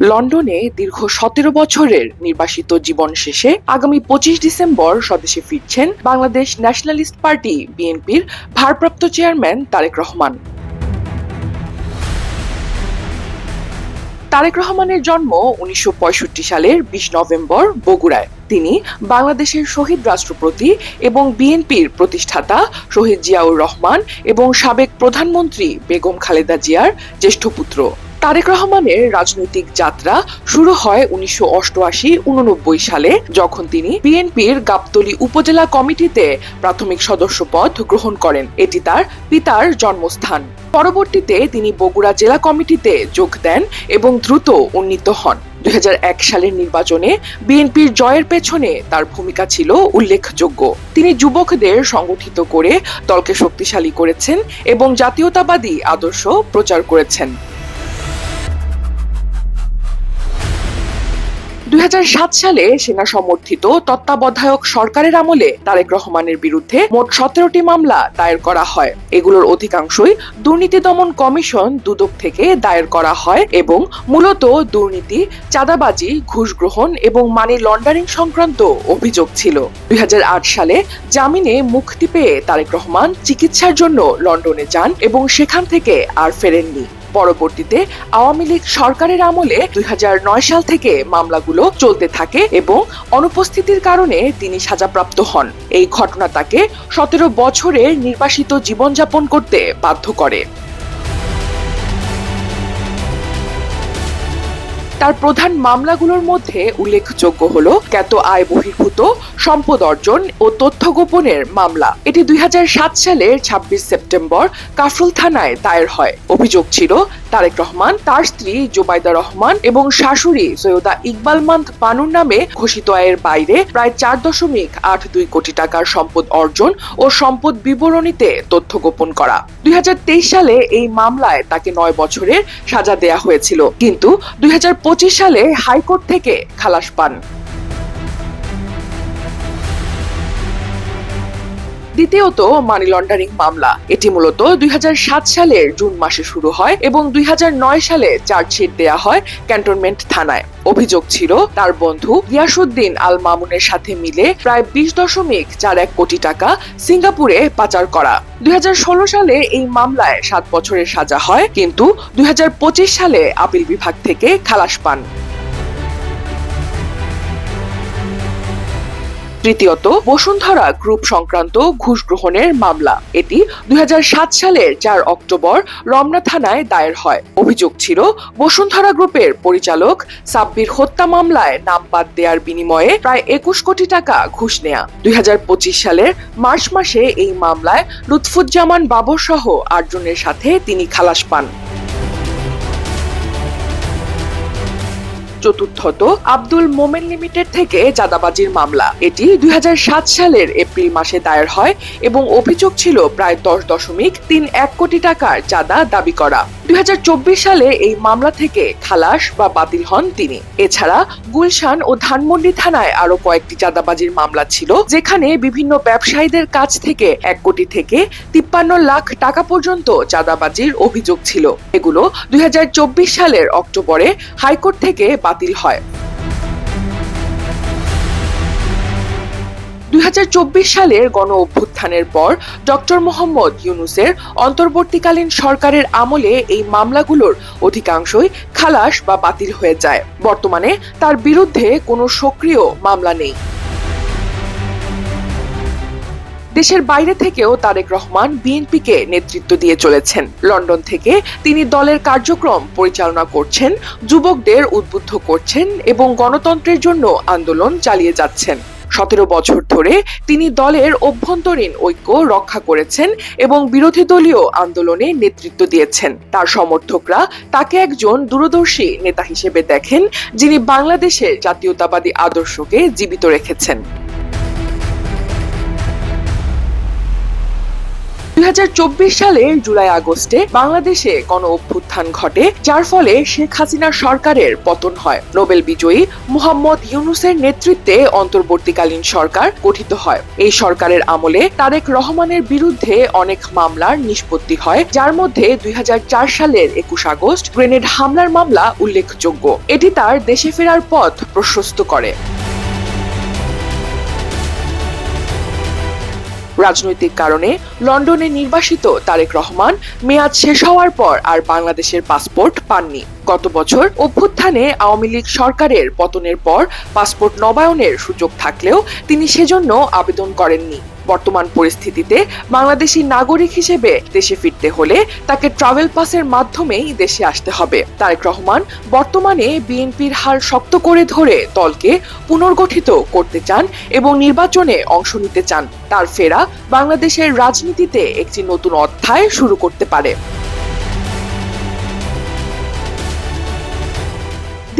লন্ডনে দীর্ঘ ১৭ বছরের নির্বাসিত জীবন শেষে আগামী ২৫ ডিসেম্বর স্বদেশে ফিরছেন বাংলাদেশ ন্যাশনালিস্ট পার্টি বিএনপির ভারপ্রাপ্ত চেয়ারম্যান তারেক রহমান। তারেক রহমানের জন্ম ১৯৬৫ সালের ২০ নভেম্বর বগুড়ায়। তিনি বাংলাদেশের শহীদ রাষ্ট্রপতি এবং বিএনপির প্রতিষ্ঠাতা শহীদ জিয়াউর রহমান এবং সাবেক প্রধানমন্ত্রী বেগম খালেদা জিয়ার জ্যেষ্ঠ পুত্র। তারেক রহমানের রাজনৈতিক যাত্রা শুরু হয় ১৯৮৮-৮৯ সালে, যখন তিনি বিএনপির গাবতলী উপজেলা কমিটিতে প্রাথমিক সদস্য পদ গ্রহণ করেন। এটি তার পিতার জন্মস্থান। পরবর্তীতে তিনি বগুড়া জেলা কমিটিতে যোগ দেন এবং দ্রুত উন্নীত হন। ২০০১ সালের নির্বাচনে বিএনপির জয়ের পেছনে তার ভূমিকা ছিল উল্লেখযোগ্য। তিনি যুবকদের সংগঠিত করে দলকে শক্তিশালী করেছেন এবং জাতীয়তাবাদী আদর্শ প্রচার করেছেন। ২০০৭ সালে সেনা সমর্থিত তত্ত্বাবধায়ক সরকারের আমলে তারেক রহমানের বিরুদ্ধে মোট ১৭টি মামলা দায়ের করা হয়। এগুলোর অধিকাংশই দুর্নীতি দমন কমিশন দুদক থেকে দায়ের করা হয় এবং মূলত দুর্নীতি, চাঁদাবাজি, ঘুষ গ্রহণ এবং মানি লন্ডারিং সংক্রান্ত অভিযোগ ছিল। ২০০৮ সালে জামিনে মুক্তি পেয়ে তারেক রহমান চিকিৎসার জন্য লন্ডনে যান এবং সেখান থেকে আর ফেরেননি। পরবর্তীতে আওয়ামী লীগ সরকারের আমলে ২০০৯ সাল থেকে মামলাগুলো চলতে থাকে এবং অনুপস্থিতির কারণে তিনি সাজাপ্রাপ্ত হন। এই ঘটনা তাকে ১৭ বছরের নির্বাসিত জীবনযাপন করতে বাধ্য করে। তার প্রধান মামলাগুলোর মধ্যে উল্লেখযোগ্য হলো জ্ঞাত আয় বহির্ভূত সম্পদ অর্জন ও তথ্য গোপনের মামলা। এটি ২০০৭ সালের ২৬ সেপ্টেম্বর কাফরুল থানায় দায়ের হয়। অভিযোগ ছিল তারেক রহমান, তার স্ত্রী জোবাইদা রহমান এবং শাশুড়ি সৈয়দা ইকবাল মান্থ বানুর নামে ঘোষিত আয়ের বাইরে প্রায় ৪.৮২ কোটি টাকার সম্পদ অর্জন ও সম্পদ বিবরণীতে তথ্য গোপন করা। ২০২৩ সালে এই মামলায় তাকে ৯ বছরের সাজা দেয়া হয়েছিল, কিন্তু ২০২৫ সালে হাইকোর্ট থেকে খালাস পান। দ্বিতীয়ত, মানি লন্ডারিং মামলা। এটি মূলত ২০০৭ সালের জুন মাসে শুরু হয় এবং ২০০৯ সালে চার্জশিট দেয়া হয় ক্যান্টনমেন্ট থানায়। অভিযোগ ছিল তার বন্ধু গিয়াসউদ্দিন আল মামুনের সাথে মিলে প্রায় ২০.৪১ কোটি টাকা সিঙ্গাপুরে পাচার করা। ২০১৬ সালে এই মামলায় ৭ বছরের সাজা হয়, কিন্তু ২০২৫ সালে আপিল বিভাগ থেকে খালাস পান। তৃতীয়ত, বসুন্ধরা গ্রুপ সংক্রান্ত ঘুষ গ্রহণের মামলা। এটি ২০০৭ সালের ৪ অক্টোবর রমনা থানায় দায়ের হয়। অভিযোগ ছিল বসুন্ধরা গ্রুপের পরিচালক সাব্বির হত্যা মামলায় নাম বাদ দেওয়ার বিনিময়ে প্রায় ২১ কোটি টাকা ঘুষ নেয়া। ২০২৫ সালের মার্চ মাসে এই মামলায় লুৎফুজ্জামান বাবর সহ ৮ জনের সাথে তিনি খালাস পান। চতুর্থত, আব্দুল মোমেন লিমিটেড থেকে চাঁদাবাজির মামলা। এটি ২০০৭ সালের এপ্রিল মাসে দায়ের হয় এবং অভিযোগ ছিল প্রায় ১০.৩১ কোটি টাকার চাঁদা দাবি করা। ২০২৪ সালে এই মামলা থেকে খালাস বা বাতিল হন তিনি। এছাড়া গুলশান ও ধানমন্ডি থানায় আরো কয়েকটি চাঁদাবাজির মামলা ছিল, যেখানে বিভিন্ন ব্যবসায়ীদের কাছ থেকে ১ কোটি থেকে ৫৩ লাখ টাকা পর্যন্ত চাঁদাবাজির অভিযোগ ছিল। এগুলো ২০২৪ সালের অক্টোবরে হাইকোর্ট থেকে বাতিল হয়। ২০২৪ সালের গণ অভ্যুত্থানের পর ডক্টর মোহাম্মদ ইউনূসের অন্তর্বর্তীকালীন সরকারের আমলে এই মামলাগুলোর অধিকাংশই খালাস বা বাতিল হয়ে যায়। বর্তমানে তার বিরুদ্ধে কোনো সক্রিয় মামলা নেই। দেশের বাইরে থেকেও তারেক রহমান বিএনপিকে নেতৃত্ব দিয়ে চলেছেন। লন্ডন থেকে তিনি দলের কার্যক্রম পরিচালনা করছেন, যুবকদের উদ্বুদ্ধ করছেন এবং গণতন্ত্রের জন্য আন্দোলন চালিয়ে যাচ্ছেন। ১৭ বছর ধরে তিনি দলের অভ্যন্তরীণ ঐক্য রক্ষা করেছেন এবং বিরোধী দলীয় আন্দোলনে নেতৃত্ব দিয়েছেন। তার সমর্থকরা তাকে একজন দূরদর্শী নেতা হিসেবে দেখেন, যিনি বাংলাদেশের জাতীয়তাবাদী আদর্শকে জীবিত রেখেছেন। সালের জুলাই আগস্টে বাংলাদেশে গণ অভ্যুত্থান ঘটে, যার ফলে শেখ হাসিনার সরকারের পতন হয়। নোবেল বিজয়ী মুহাম্মদ ইউনূসের নেতৃত্বে অন্তর্বর্তীকালীন সরকার গঠিত হয়। এই সরকারের আমলে তারেক রহমানের বিরুদ্ধে অনেক মামলার নিষ্পত্তি হয়, যার মধ্যে 2004 সালের 21 আগস্ট গ্রেনেড হামলার মামলা উল্লেখযোগ্য। এটি তার দেশে ফেরার পথ প্রশস্ত করে। রাজনৈতিক কারণে লন্ডনে নির্বাসিত তারেক রহমান মেয়াদ শেষ হওয়ার পর আর বাংলাদেশের পাসপোর্ট পাননি। গত বছর অভ্যুত্থানে আওয়ামী লীগ সরকারের পতনের পর পাসপোর্ট নবায়নের সুযোগ থাকলেও তিনি সেজন্য আবেদন করেননি। বর্তমান পরিস্থিতিতে বাংলাদেশী নাগরিক হিসেবে দেশে ফিরতে হলে তাকে ট্রাভেল পাসের মাধ্যমেই দেশে আসতে হবে। তারেক রহমান বর্তমানে বিএনপির হাল শক্ত করে ধরে দলকে পুনর্গঠিত করতে চান এবং নির্বাচনে অংশ নিতে চান। তার ফেরা বাংলাদেশের রাজনীতিতে একটি নতুন অধ্যায় শুরু করতে পারে।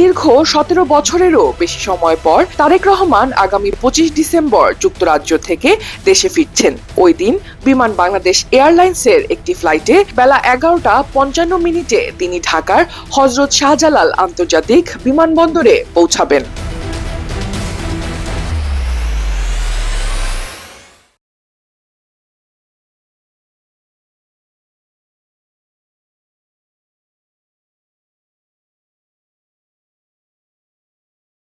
দীর্ঘ 17 বছরেরও বেশি সময় পর তারেক রহমান আগামী 25 ডিসেম্বর যুক্তরাজ্য থেকে দেশে ফিরছেন। ওই দিন বিমান বাংলাদেশ এয়ারলাইন্সের একটি ফ্লাইটে বেলা 11:55 তিনি ঢাকার হযরত শাহজালাল আন্তর্জাতিক বিমানবন্দরে পৌঁছাবেন।